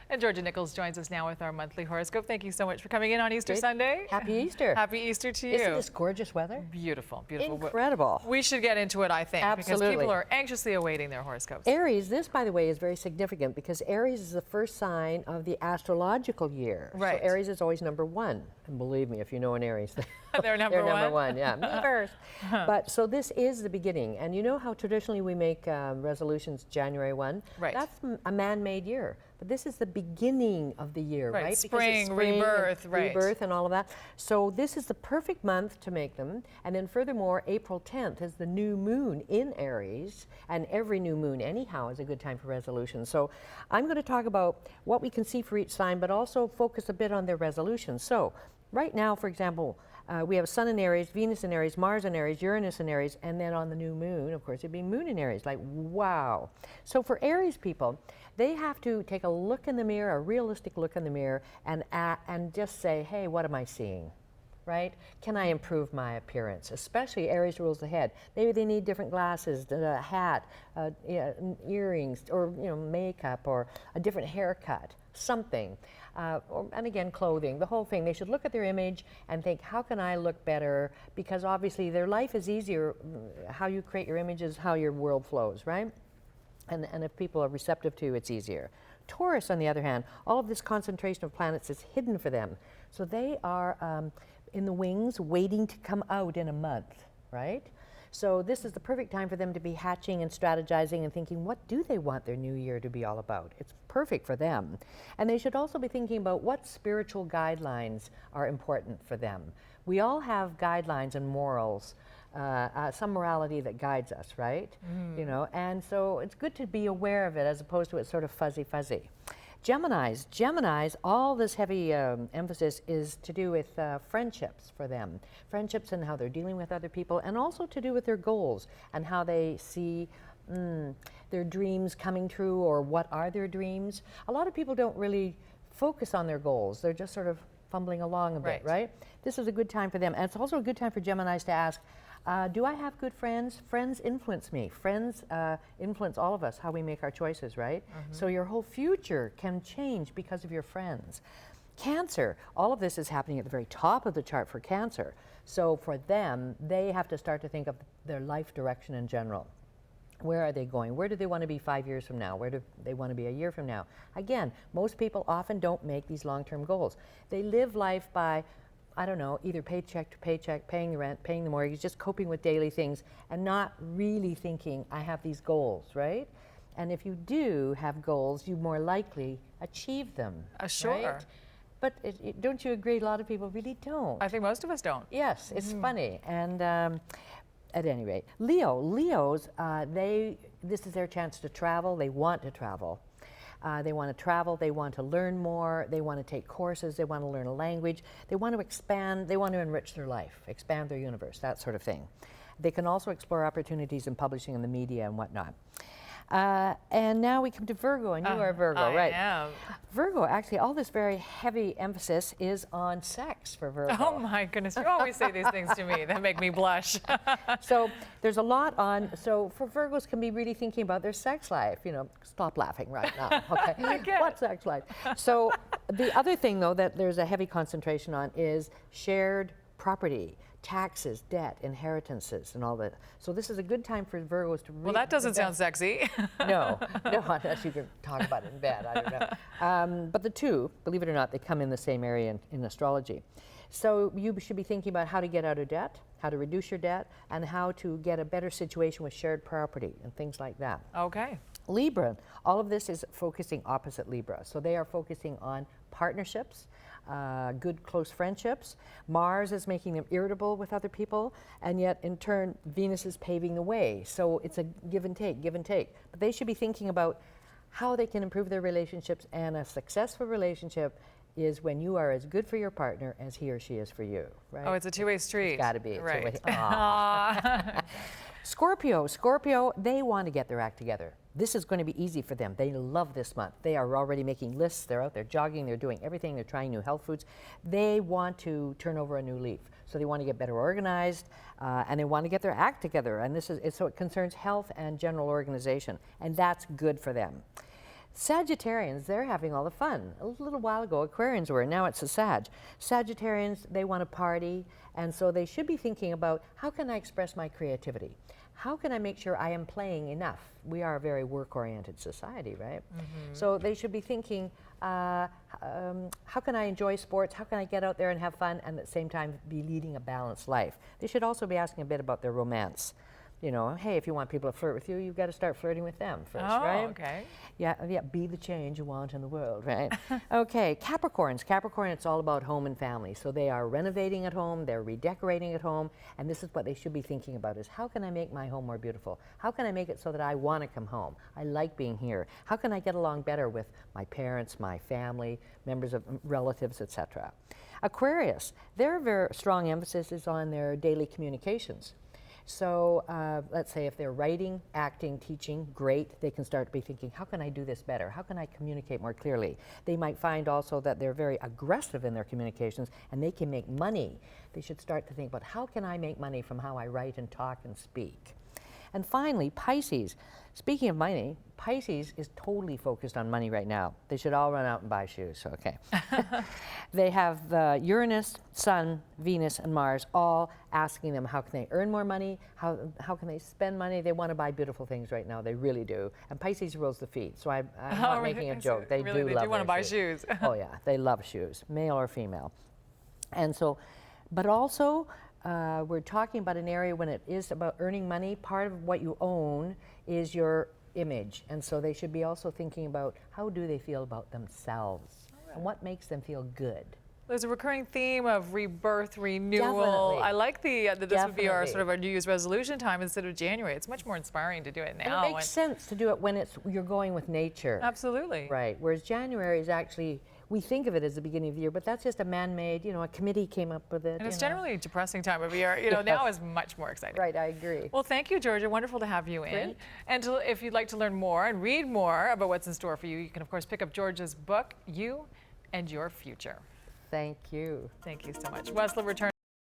And Georgia Nicols joins us now with our monthly horoscope. Thank you so much for coming in on Easter Sunday. Happy Easter. Happy Easter to you. Isn't this gorgeous weather? Beautiful, beautiful. Incredible. We should get into it, I think, Absolutely. because people are anxiously awaiting their horoscopes. Aries, this, by the way, is very significant because Aries is the first sign of the astrological year. Right. So Aries is always number one. And believe me, if you know an Aries, They're number one. Yeah, me first. But so this is the beginning. And you know how traditionally we make resolutions January 1? Right. That's a man-made year. But this is the beginning of the year, right? Spring, rebirth, right. Rebirth and all of that. So this is the perfect month to make them. And then furthermore, April 10th is the new moon in Aries. And every new moon anyhow is a good time for resolutions. So I'm going to talk about what we can see for each sign, but also focus a bit on their resolutions. So right now, for example, we have Sun in Aries, Venus in Aries, Mars in Aries, Uranus in Aries, and then on the new moon, of course, it'd be Moon in Aries. Like, wow. So for Aries people, they have to take a look in the mirror, a realistic look in the mirror, and just say, hey, what am I seeing? Right? Can I improve my appearance? Especially Aries rules the head. Maybe they need different glasses, a hat, earrings, or makeup, or a different haircut, something. And again, clothing, the whole thing. They should look at their image and think, how can I look better? Because obviously their life is easier. How you create your image is how your world flows, right? And if people are receptive to, it's easier. Taurus, on the other hand, all of this concentration of planets is hidden for them. So they are in the wings waiting to come out in a month, right? So this is the perfect time for them to be hatching and strategizing and thinking, what do they want their new year to be all about? It's perfect for them. And they should also be thinking about what spiritual guidelines are important for them. We all have guidelines and morals, some morality that guides us, right? And so it's good to be aware of it as opposed to it's sort of fuzzy. Geminis, all this heavy emphasis is to do with friendships for them. Friendships and how they're dealing with other people, and also to do with their goals and how they see their dreams coming true, or what are their dreams. A lot of people don't really focus on their goals. They're just sort of fumbling along a bit, right? This is a good time for them. And it's also a good time for Geminis to ask, do I have good friends? Friends influence me. Friends influence all of us, how we make our choices, right? So your whole future can change because of your friends. Cancer, all of this is happening at the very top of the chart for Cancer. So for them, they have to start to think of their life direction in general. Where are they going? Where do they want to be 5 years from now? Where do they want to be a year from now? Again, most people often don't make these long-term goals. They live life by, I don't know, either paycheck to paycheck, paying the rent, paying the mortgage, just coping with daily things, and not really thinking, I have these goals, right? And if you do have goals, you more likely achieve them. Sure. Right? But don't you agree? A lot of people really don't. I think most of us don't. Yes, it's funny. And at any rate, Leos, this is their chance to travel. They want to travel. They want to travel, they want to learn more, they want to take courses, they want to learn a language, they want to expand, they want to enrich their life, expand their universe, that sort of thing. They can also explore opportunities in publishing and the media and whatnot. And now we come to Virgo, and you are Virgo, right? I am. Virgo, actually, all this very heavy emphasis is on sex for Virgo. Oh my goodness, you always say these things to me that make me blush. So there's a lot on, so for Virgos can be really thinking about their sex life, stop laughing right now, okay? What sex life? So the other thing though that there's a heavy concentration on is shared property, taxes, debt, inheritances, and all that. So this is a good time for Virgos to really... Well, that doesn't sound sexy. No, unless you can talk about it in bed, I don't know. But the two, believe it or not, they come in the same area in astrology. So you should be thinking about how to get out of debt, how to reduce your debt, and how to get a better situation with shared property and things like that. Okay. Libra, all of this is focusing opposite Libra. So they are focusing on partnerships, good close friendships. Mars is making them irritable with other people, and yet in turn Venus is paving the way. So it's a give and take. But they should be thinking about how they can improve their relationships, and a successful relationship is when you are as good for your partner as he or she is for you, right? Oh, it's a two-way street. It's got to be. Right. Scorpio, they want to get their act together. This is going to be easy for them. They love this month. They are already making lists. They're out there jogging. They're doing everything. They're trying new health foods. They want to turn over a new leaf. So they want to get better organized, and they want to get their act together. And so it concerns health and general organization, and that's good for them. Sagittarians, they're having all the fun. A little while ago, Aquarians were, now it's a Sag. Sagittarians, they want to party, and so they should be thinking about, how can I express my creativity? How can I make sure I am playing enough? We are a very work-oriented society, right? So they should be thinking, how can I enjoy sports? How can I get out there and have fun and at the same time be leading a balanced life? They should also be asking a bit about their romance. You know, hey, if you want people to flirt with you, you've got to start flirting with them first, right? Okay. Yeah, be the change you want in the world, right? Okay, Capricorns. Capricorn, it's all about home and family. So they are renovating at home, they're redecorating at home, and this is what they should be thinking about is, how can I make my home more beautiful? How can I make it so that I want to come home? I like being here. How can I get along better with my parents, my family, members of relatives, etc.? Aquarius, their very strong emphasis is on their daily communications. So let's say if they're writing, acting, teaching, great, they can start to be thinking, how can I do this better? How can I communicate more clearly? They might find also that they're very aggressive in their communications and they can make money. They should start to think about, how can I make money from how I write and talk and speak? And finally, Pisces. Speaking of money, Pisces is totally focused on money right now. They should all run out and buy shoes, okay. They have Uranus, Sun, Venus, and Mars all asking them, how can they earn more money? How can they spend money? They want to buy beautiful things right now, they really do. And Pisces rules the feet, so I'm not making a joke. They really, do they love do want to buy shoes. shoes. Oh yeah, they love shoes, male or female. And so, but also, we're talking about an area when it is about earning money. Part of what you own is your image, and so they should be also thinking about, how do they feel about themselves and what makes them feel good. There's a recurring theme of rebirth, renewal. Definitely. I like that this would be our Definitely. sort of our New Year's resolution time instead of January. It's much more inspiring to do it now. And it makes sense to do it when you're going with nature. Absolutely. Right, whereas January is actually, we think of it as the beginning of the year, but that's just a man-made, you know, a committee came up with it. And it's you know. generally a depressing time of year. You know, now is much more exciting. Right, I agree. Well, thank you, Georgia. Wonderful to have you in. Great. And if you'd like to learn more and read more about what's in store for you, you can, of course, pick up Georgia's book, You and Your Future. Thank you. Thank you so much. Wesley returns.